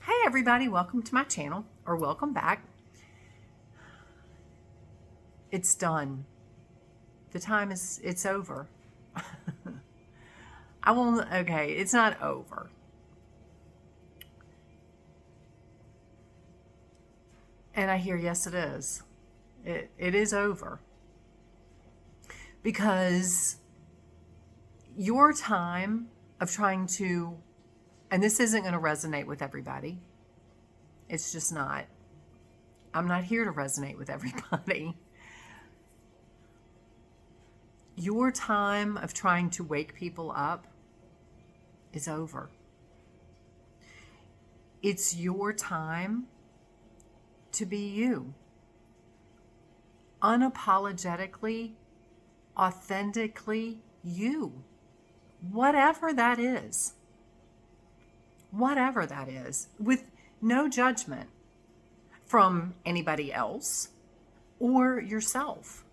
Hey everybody, welcome to my channel, or welcome back. It's done. It's over. It's not over. And I hear, yes, it is. It is over. Because your time of trying to, and this isn't going to resonate with everybody. It's just not. I'm not here to resonate with everybody. Your time of trying to wake people up is over. It's your time to be you. Unapologetically, authentically you. Whatever that is. Whatever that is. With no judgment from anybody else or yourself.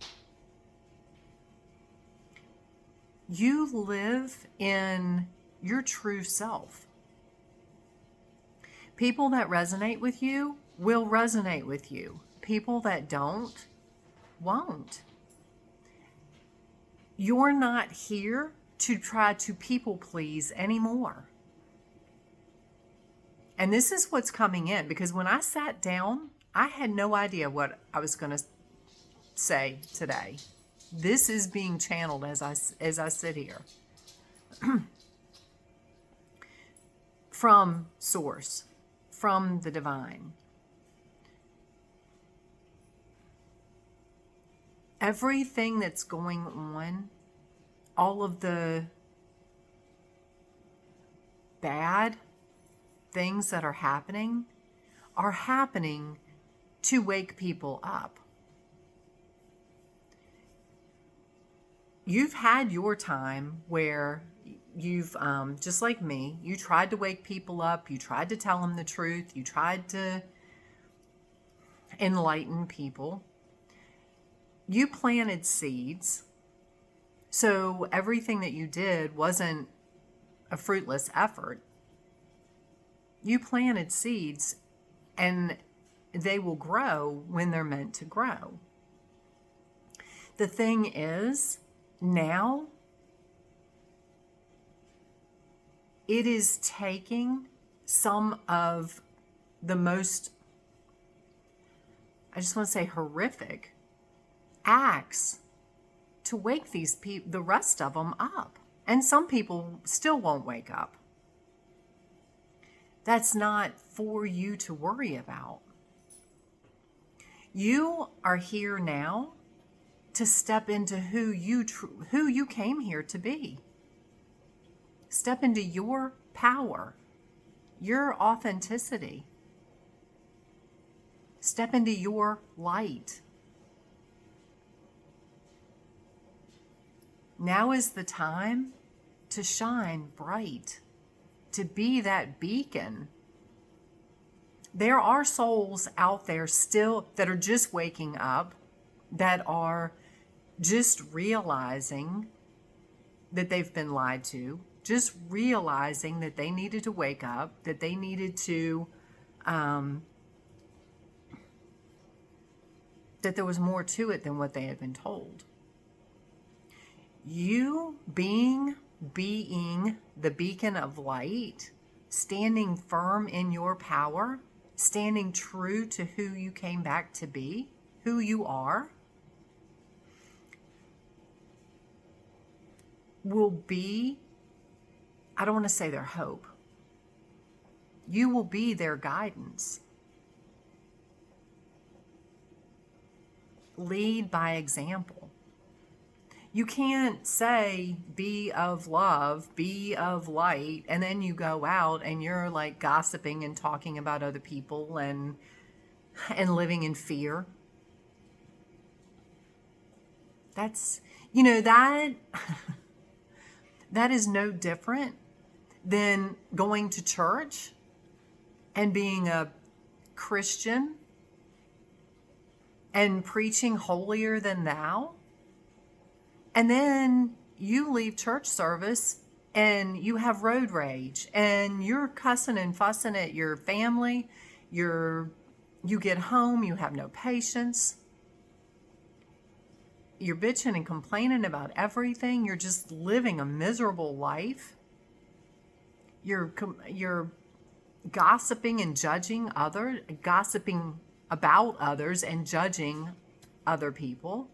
You live in your true self. People that resonate with you will resonate with you. People that don't, won't. You're not here to try to people please anymore. And this is what's coming in, because when I sat down, I had no idea what I was going to say today. This is being channeled as I sit here. From source, from the divine. Everything that's going on, all of the bad things that are happening to wake people up. You've had your time where you've, just like me, you tried to wake people up, you tried to tell them the truth, you tried to enlighten people. You planted seeds, so everything that you did wasn't a fruitless effort. You planted seeds, and they will grow when they're meant to grow. The thing is, now, it is taking some of the most, I just want to say, horrific acts to wake these people, the rest of them, up. And some people still won't wake up. That's not for you to worry about. You are here now to step into who you came here to be. Step into your power, your authenticity. Step into your light. Now is the time to shine bright, to be that beacon. There are souls out there still that are just waking up, that are just realizing that they've been lied to, just realizing that they needed to wake up, that they needed to, that there was more to it than what they had been told. You being the beacon of light, standing firm in your power, standing true to who you came back to be, who you are, will be, I don't want to say their hope. You will be their guidance. Lead by example. You can't say, be of love, be of light, and then you go out and you're like gossiping and talking about other people and living in fear. That's, that that is no different than going to church and being a Christian and preaching holier than thou. And then you leave church service and you have road rage and you're cussing and fussing at your family, you get home, you have no patience, you're bitching and complaining about everything, you're just living a miserable life, you're gossiping and judging others, gossiping about others and judging other people.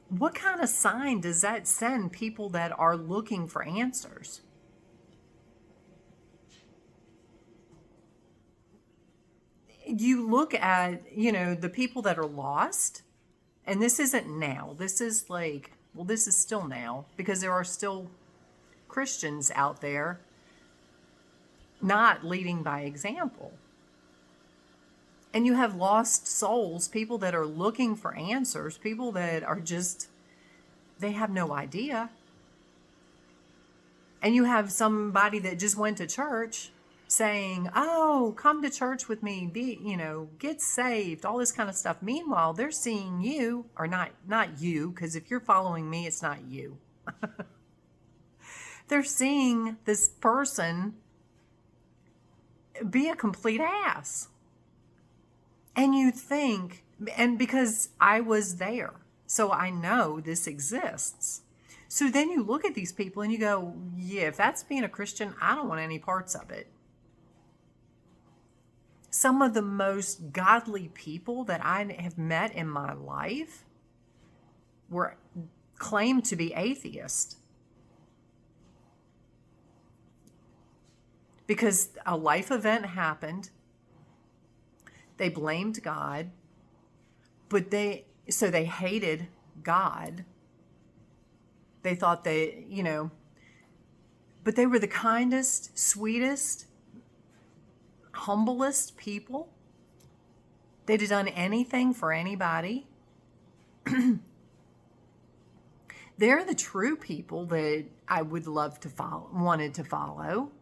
What kind of sign does that send people that are looking for answers? You look at, the people that are lost, and this isn't now. This is like, well, this is still now because there are still Christians out there not leading by example. And you have lost souls, people that are looking for answers, people that are just, they have no idea. And you have somebody that just went to church saying, oh, come to church with me, get saved, all this kind of stuff. Meanwhile, they're seeing you, or not you, because if you're following me, it's not you. They're seeing this person be a complete ass. And you think, and because I was there, so I know this exists. So then you look at these people and you go, yeah, if that's being a Christian, I don't want any parts of it. Some of the most godly people that I have met in my life were claimed to be atheists. Because a life event happened. They blamed God, but they hated God. They thought but they were the kindest, sweetest, humblest people. They'd have done anything for anybody. They're the true people that I would love to follow, wanted to follow.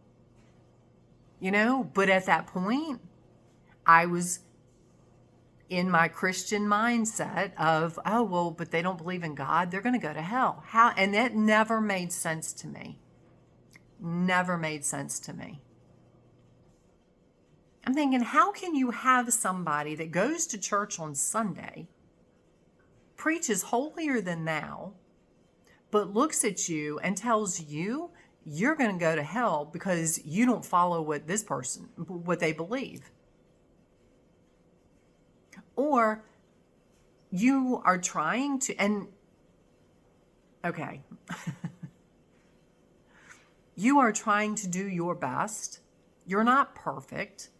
But at that point, I was in my Christian mindset of, oh, well, but they don't believe in God. They're going to go to hell. How? And that never made sense to me. Never made sense to me. I'm thinking, how can you have somebody that goes to church on Sunday, preaches holier than thou, but looks at you and tells you you're going to go to hell because you don't follow what they believe? Or you are trying to, you are trying to do your best. You're not perfect.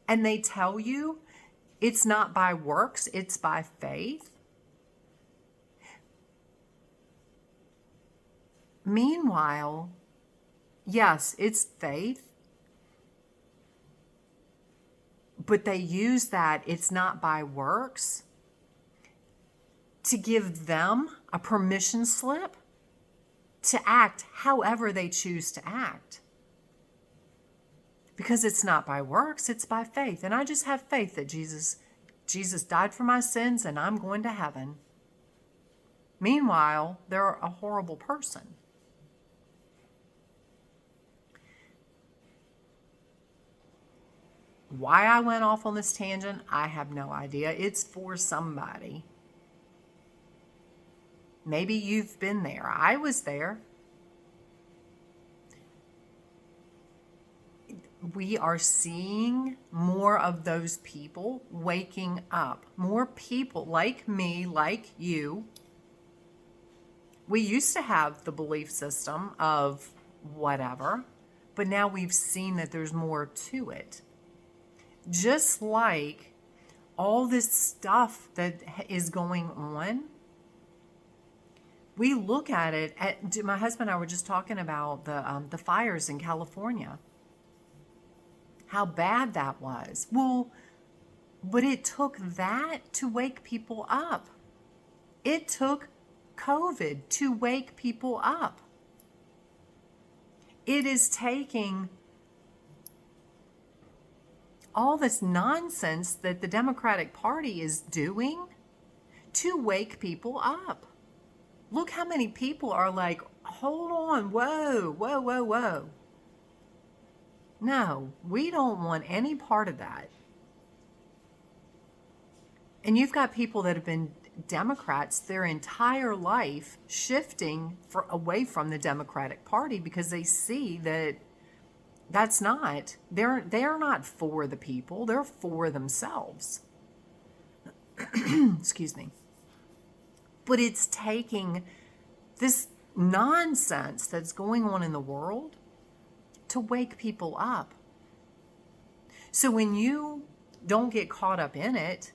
And they tell you it's not by works, it's by faith. Meanwhile, yes, it's faith. But they use that it's not by works to give them a permission slip to act however they choose to act. Because it's not by works, it's by faith. And I just have faith that Jesus died for my sins and I'm going to heaven. Meanwhile, they're a horrible person. Why I went off on this tangent, I have no idea. It's for somebody. Maybe you've been there. I was there. We are seeing more of those people waking up. More people like me, like you. We used to have the belief system of whatever, but now we've seen that there's more to it. Just like all this stuff that is going on, we look at it. My husband and I were just talking about the fires in California. How bad that was. Well, but it took that to wake people up. It took COVID to wake people up. It is taking all this nonsense that the Democratic Party is doing to wake people up. Look how many people are like, hold on, whoa, whoa, whoa, whoa. No, we don't want any part of that. And you've got people that have been Democrats their entire life shifting away from the Democratic Party because they see that they're not for the people, they're for themselves. Excuse me. But it's taking this nonsense that's going on in the world to wake people up. So when you don't get caught up in it,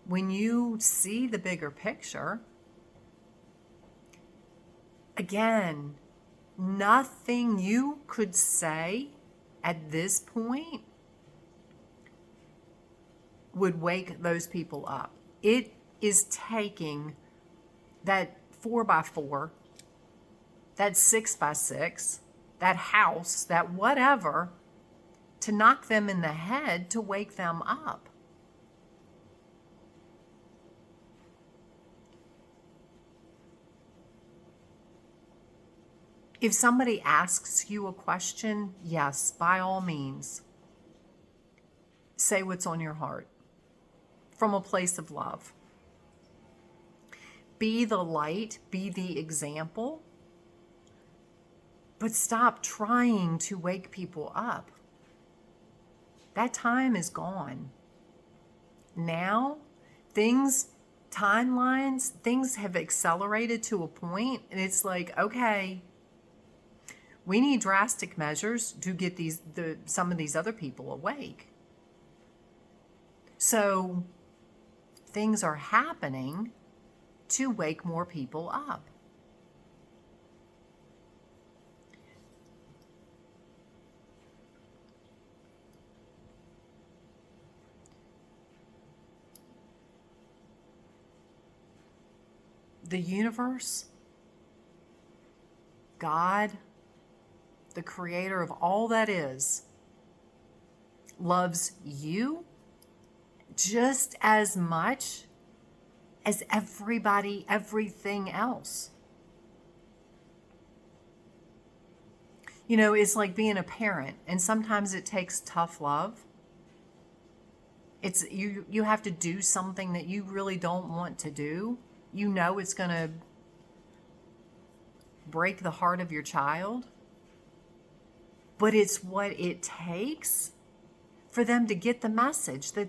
when you see the bigger picture, again, nothing you could say at this point would wake those people up. It is taking that 4x4, that 6x6, that house, that whatever, to knock them in the head to wake them up. If somebody asks you a question, yes, by all means, say what's on your heart from a place of love. Be the light, be the example, but stop trying to wake people up. That time is gone. Now, timelines, things have accelerated to a point, and it's like, okay, we need drastic measures to get some of these other people awake. So things are happening to wake more people up. The universe, God, the creator of all that is, loves you just as much as everything else. You know, it's like being a parent, and sometimes it takes tough love. It's you have to do something that you really don't want to do. You know it's going to break the heart of your child, but it's what it takes for them to get the message that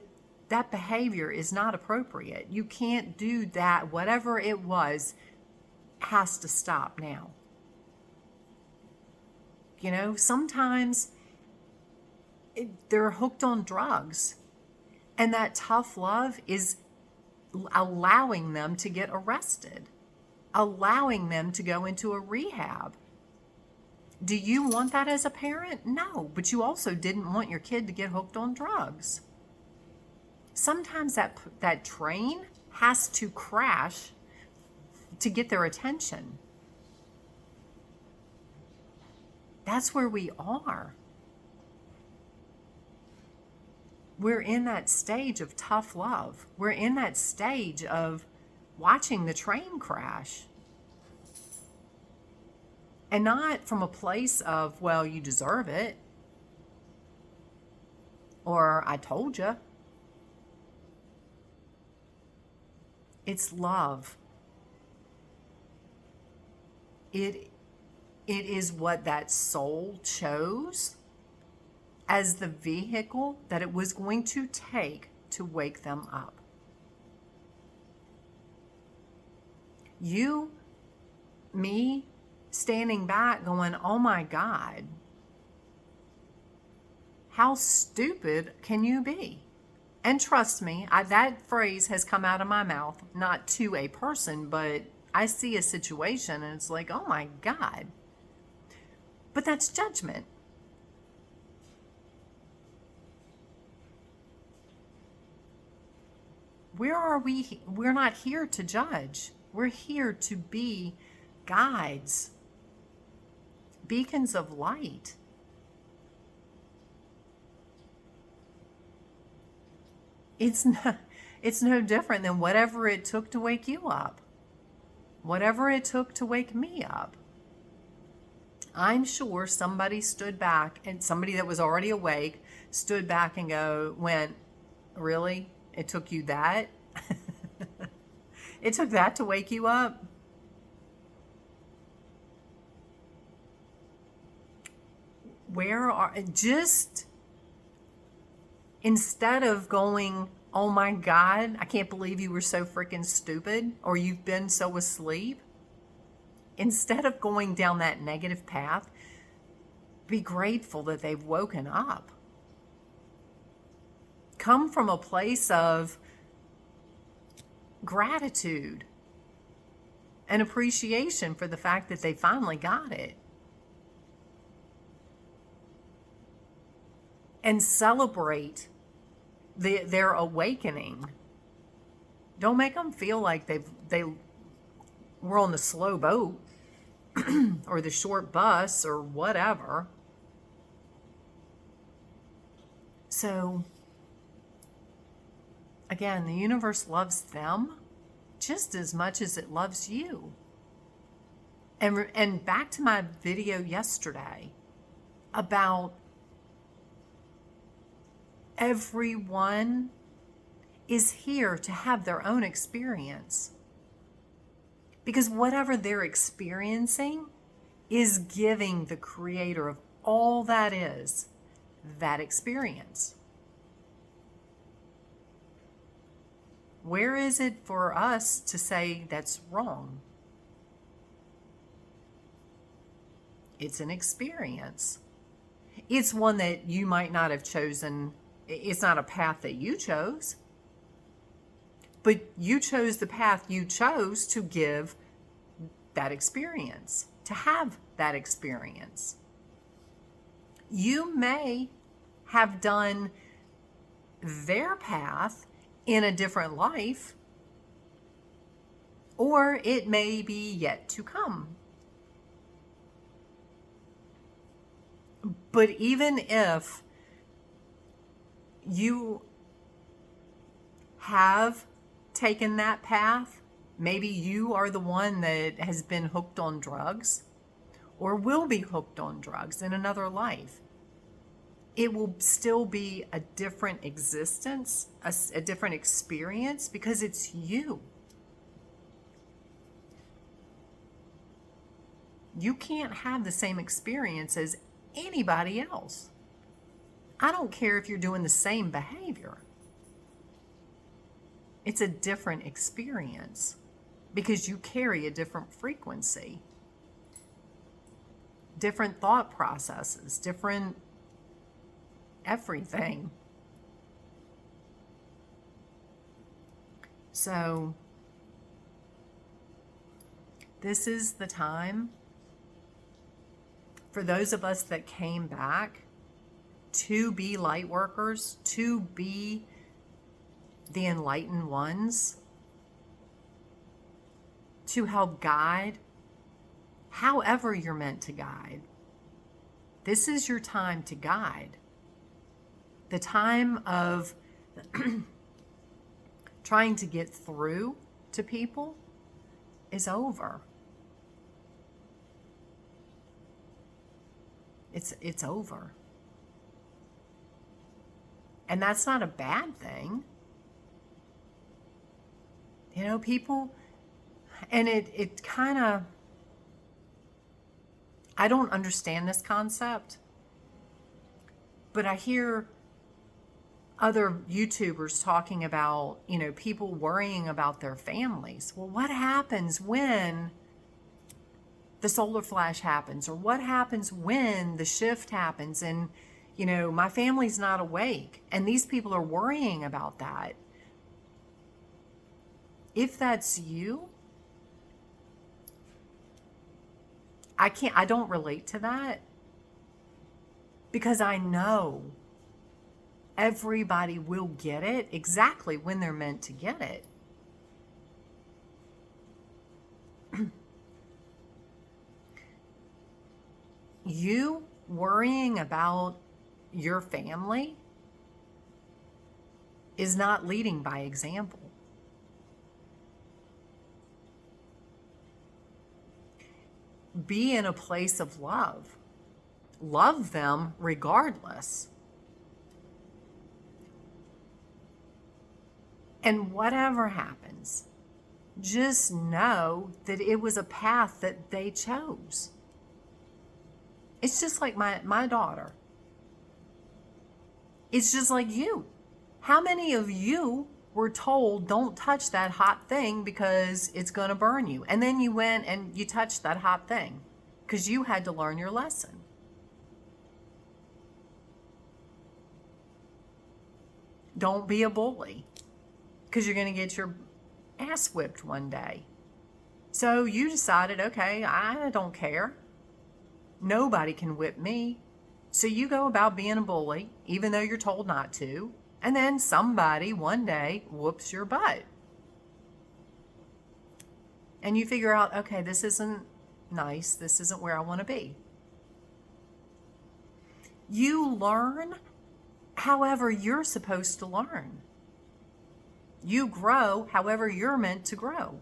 that behavior is not appropriate. You can't do that. Whatever it was has to stop now. You know, sometimes they're hooked on drugs, and that tough love is allowing them to get arrested, allowing them to go into a rehab. Do you want that as a parent? No, but you also didn't want your kid to get hooked on drugs. Sometimes that train has to crash to get their attention. That's where we are. We're in that stage of tough love. We're in that stage of watching the train crash. And not from a place of, well, you deserve it, or I told you. It's love. It is what that soul chose as the vehicle that it was going to take to wake them up. Me, standing back going, oh my God, how stupid can you be? And trust me, that phrase has come out of my mouth, not to a person, but I see a situation and it's like, oh my God. But that's judgment. Where are we? We're not here to judge. We're here to be guides, beacons of light. It's no different than whatever it took to wake you up. whatever it took to wake me up. I'm sure somebody stood back, and somebody that was already awake stood back and went, really? It took you that? It took that to wake you up? Just instead of going, oh my God, I can't believe you were so freaking stupid, or you've been so asleep. Instead of going down that negative path, be grateful that they've woken up. Come from a place of gratitude and appreciation for the fact that they finally got it. And celebrate their awakening. Don't make them feel like they were on the slow boat or the short bus or whatever. So, again, the universe loves them just as much as it loves you. And back to my video yesterday about everyone is here to have their own experience. Because whatever they're experiencing is giving the creator of all that is that experience. Where is it for us to say that's wrong? It's an experience. It's one that you might not have chosen. It's not a path that you chose. But you chose the path you chose to give that experience, to have that experience. You may have done their path in a different life, or it may be yet to come. But even if you have taken that path, maybe you are the one that has been hooked on drugs or will be hooked on drugs in another life. It will still be a different existence, a different experience, because it's you. You can't have the same experience as anybody else. I don't care if you're doing the same behavior. It's a different experience because you carry a different frequency, different thought processes, different everything. So this is the time for those of us that came back to be light workers, to be the enlightened ones, to help guide however you're meant to guide. This is your time to guide. The time of trying to get through to people is over. It's over. And that's not a bad thing. You know, people, and it kind of, I don't understand this concept, but I hear other YouTubers talking about, you know, people worrying about their families. Well, what happens when the solar flash happens? Or what happens when the shift happens and, you know, my family's not awake? And these people are worrying about that. If that's you, I don't relate to that, because I know everybody will get it exactly when they're meant to get it. You worrying about your family is not leading by example. be in a place of love. Love them regardless. And whatever happens, just know that it was a path that they chose. It's just like my daughter. It's just like you. How many of you were told don't touch that hot thing because it's going to burn you? And then you went and you touched that hot thing because you had to learn your lesson. Don't be a bully because you're going to get your ass whipped one day. So you decided, okay, I don't care. Nobody can whip me. So you go about being a bully, even though you're told not to, and then somebody one day whoops your butt. And you figure out, okay, this isn't nice. This isn't where I want to be. You learn however you're supposed to learn. You grow however you're meant to grow.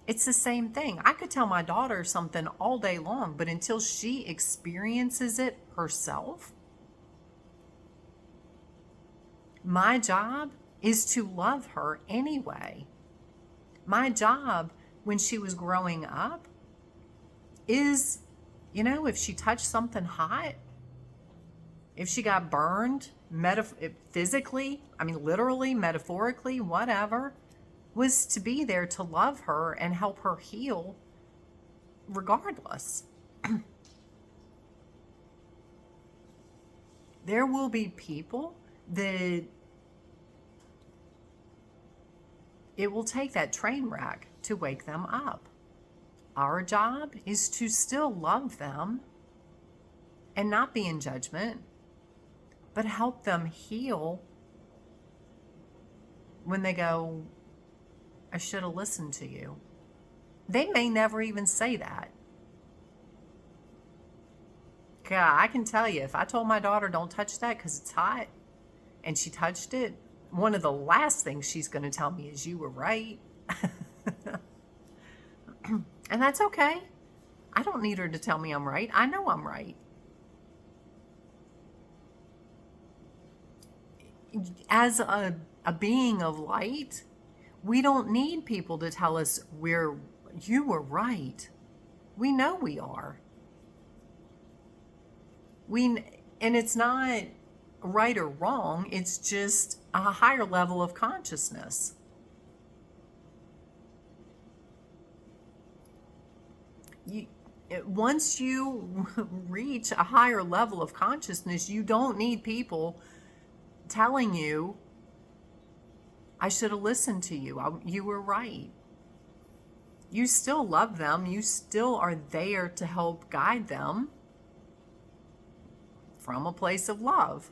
It's the same thing. I could tell my daughter something all day long, but until she experiences it herself, my job is to love her anyway. My job when she was growing up is, if she touched something hot, if she got burned, physically, literally, metaphorically, whatever, was to be there to love her and help her heal regardless. There will be people that it will take that train wreck to wake them up. Our job is to still love them and not be in judgment, but help them heal when they go, I should have listened to you. They may never even say that. God, I can tell you, if I told my daughter don't touch that because it's hot, and she touched it, one of the last things she's going to tell me is you were right. And that's okay. I don't need her to tell me I'm right. I know I'm right. As a being of light, we don't need people to tell us you were right. We know we are. And it's not right or wrong. It's just a higher level of consciousness. Once you reach a higher level of consciousness, you don't need people telling you, I should have listened to you. You were right. You still love them. You still are there to help guide them from a place of love.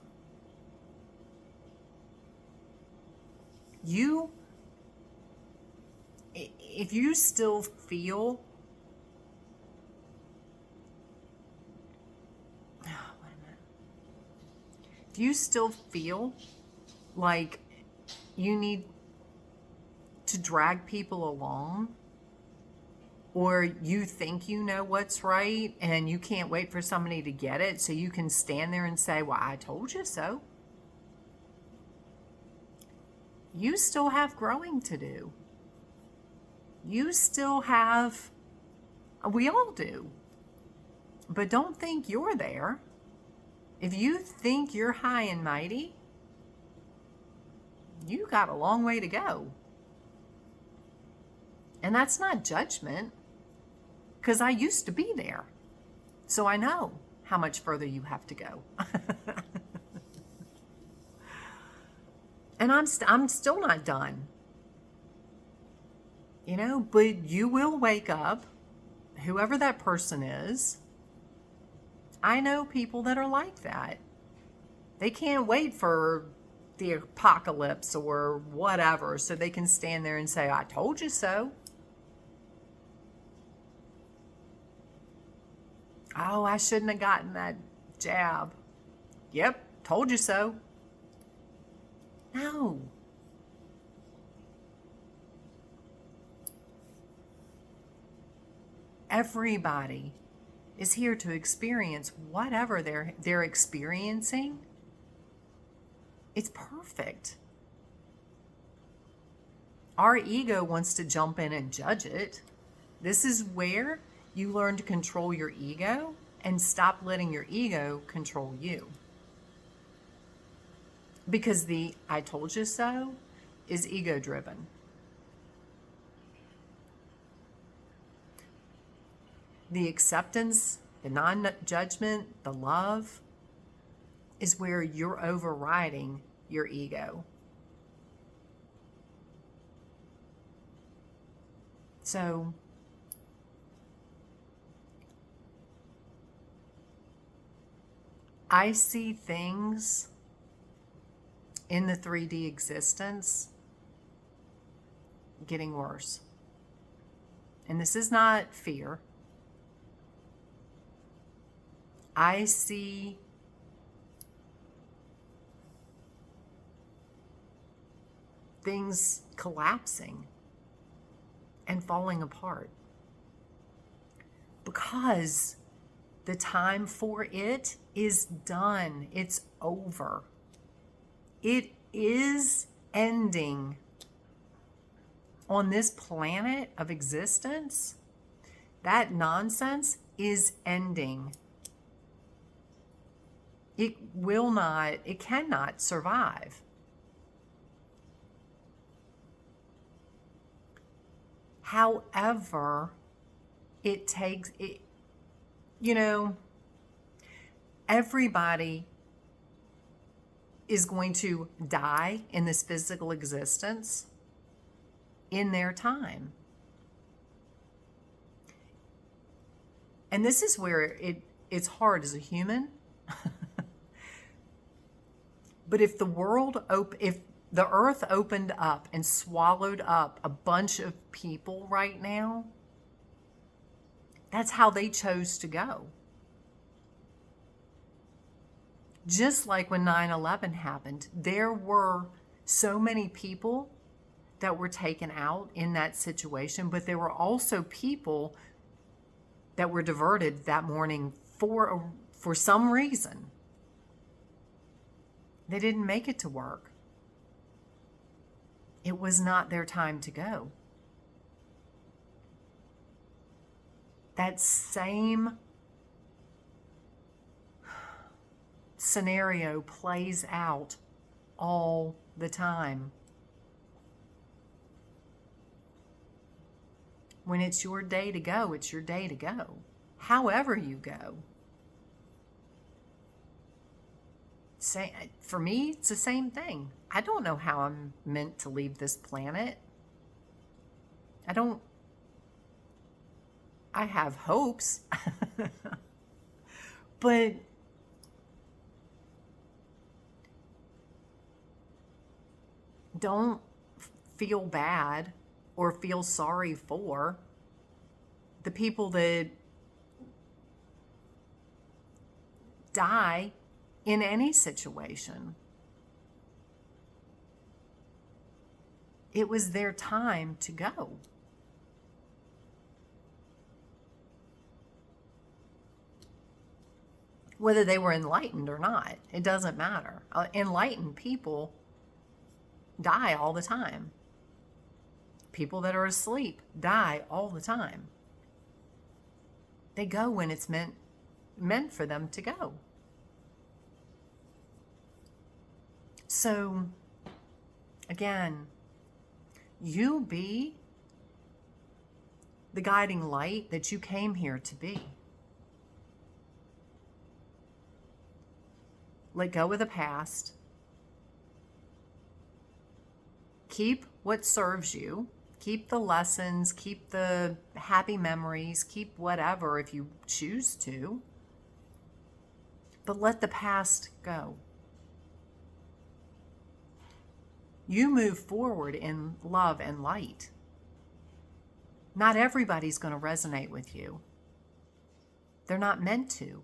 If you still feel, if you still feel like you need to drag people along, or you think you know what's right and you can't wait for somebody to get it so you can stand there and say, well, I told you so. You still have growing to do. You still have, we all do. But don't think you're there. If you think you're high and mighty, you got a long way to go. And that's not judgment, because I used to be there. So I know how much further you have to go. And I'm still not done. But you will wake up, whoever that person is. I know people that are like that. They can't wait for the apocalypse or whatever so they can stand there and say, I told you so. Oh, I shouldn't have gotten that jab. Yep, told you so. No. Everybody is here to experience whatever they're experiencing. It's perfect. Our ego wants to jump in and judge it. This is where you learn to control your ego and stop letting your ego control you. Because the I told you so is ego driven. The acceptance, the non-judgment, the love is where you're overriding your ego. So I see things in the 3D existence getting worse. And this is not fear. I see things collapsing and falling apart because the time for it is done. It's over. It is ending on this planet of existence. That nonsense is ending. It cannot survive. However, it takes it, everybody is going to die in this physical existence in their time. And this is where it's hard as a human. But if if the earth opened up and swallowed up a bunch of people right now, that's how they chose to go. Just like when 9/11 happened, there were so many people that were taken out in that situation, but there were also people that were diverted that morning for some reason. They didn't make it to work. It was not their time to go. That same scenario plays out all the time. When it's your day to go, it's your day to go. However you go. For me, it's the same thing. I don't know how I'm meant to leave this planet. I have hopes. But don't feel bad or feel sorry for the people that die in any situation. It was their time to go. Whether they were enlightened or not, it doesn't matter. Enlightened people die all the time. People that are asleep die all the time. They go when it's meant for them to go. So, again, you be the guiding light that you came here to be. Let go of the past. Keep what serves you. Keep the lessons, keep the happy memories, keep whatever if you choose to. But let the past go. You move forward in love and light. Not everybody's going to resonate with you. They're not meant to.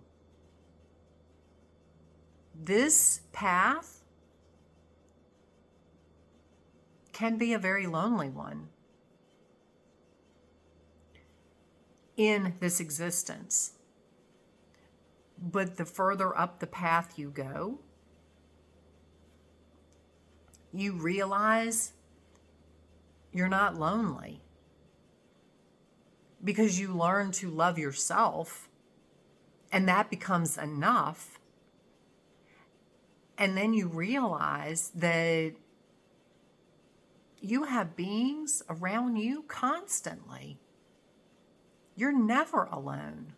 This path can be a very lonely one. in this existence. But the further up the path you go, you realize you're not lonely, because you learn to love yourself, and that becomes enough. And then you realize that you have beings around you constantly. You're never alone.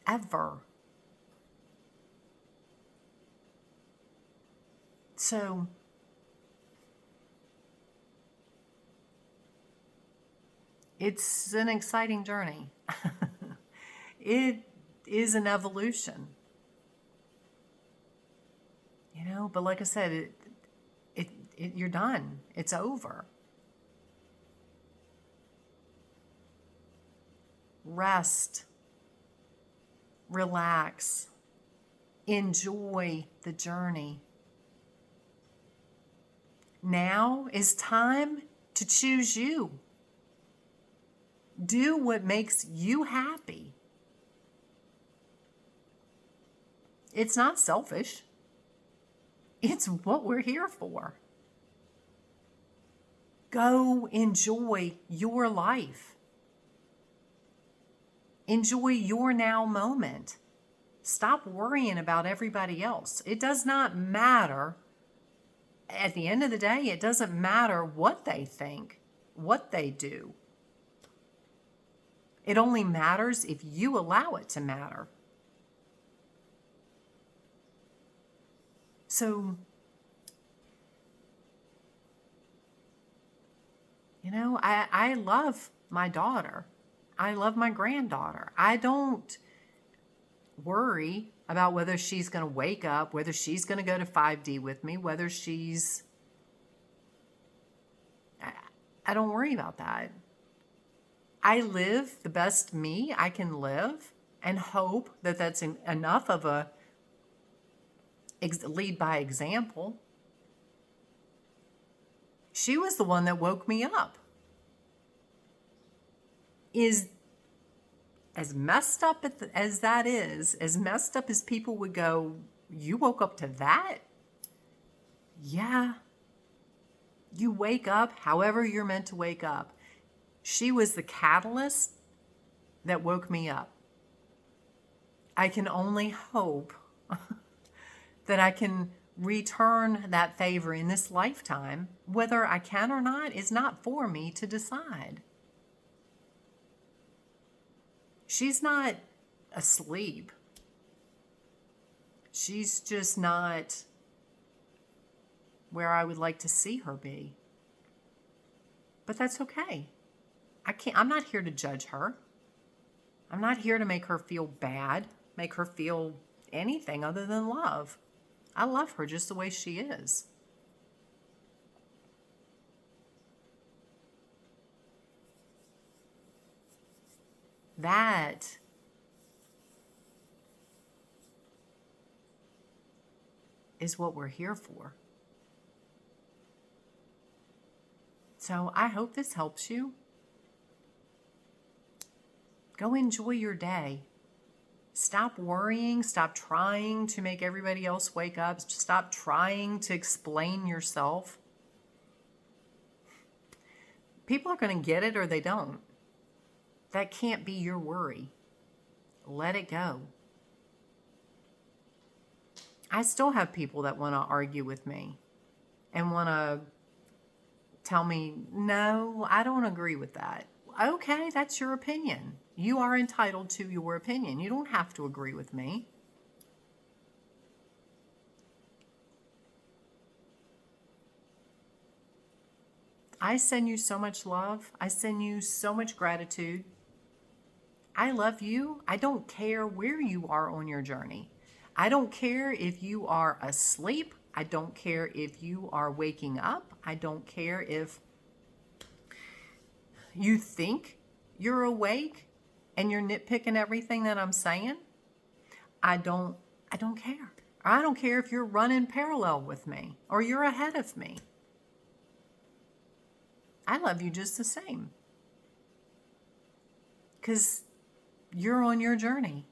Ever. So, it's an exciting journey. It is an evolution. But like I said, you're done. It's over. Rest. Relax. Enjoy the journey. Now is time to choose you. Do what makes you happy. It's not selfish. It's what we're here for. Go enjoy your life. Enjoy your now moment. Stop worrying about everybody else. It does not matter. At the end of the day, it doesn't matter what they think, what they do. It only matters if you allow it to matter. So, I love my daughter. I love my granddaughter. I don't worry about whether she's going to wake up, whether she's going to go to 5D with me, whether she's... I don't worry about that. I live the best me I can live and hope that that's enough of a lead by example. She was the one that woke me up. Is as messed up as that is, as messed up as people would go, you woke up to that? Yeah. You wake up however you're meant to wake up. She was the catalyst that woke me up. I can only hope that I can return that favor in this lifetime. Whether I can or not is not for me to decide. She's not asleep. She's just not where I would like to see her be. But that's okay. I'm not here to judge her. I'm not here to make her feel bad, make her feel anything other than love. I love her just the way she is. That is what we're here for. So I hope this helps you. Go enjoy your day. Stop worrying. Stop trying to make everybody else wake up. Stop trying to explain yourself. People are going to get it or they don't. That can't be your worry. Let it go. I still have people that want to argue with me and want to tell me, no, I don't agree with that. Okay, that's your opinion. You are entitled to your opinion. You don't have to agree with me. I send you so much love. I send you so much gratitude. I love you. I don't care where you are on your journey. I don't care if you are asleep. I don't care if you are waking up. I don't care if you think you're awake and you're nitpicking everything that I'm saying. I don't care. I don't care if you're running parallel with me or you're ahead of me. I love you just the same. because you're on your journey.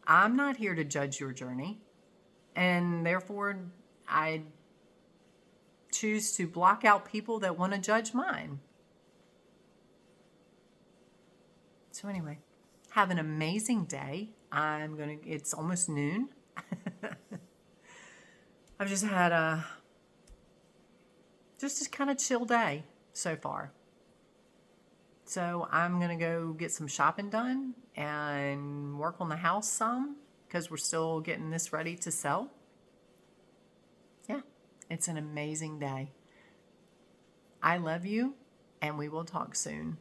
I'm not here to judge your journey. And therefore, I choose to block out people that want to judge mine. So anyway, have an amazing day. It's almost noon. I've just had a kind of chill day so far. So I'm going to go get some shopping done and work on the house some because we're still getting this ready to sell. Yeah, it's an amazing day. I love you, and we will talk soon.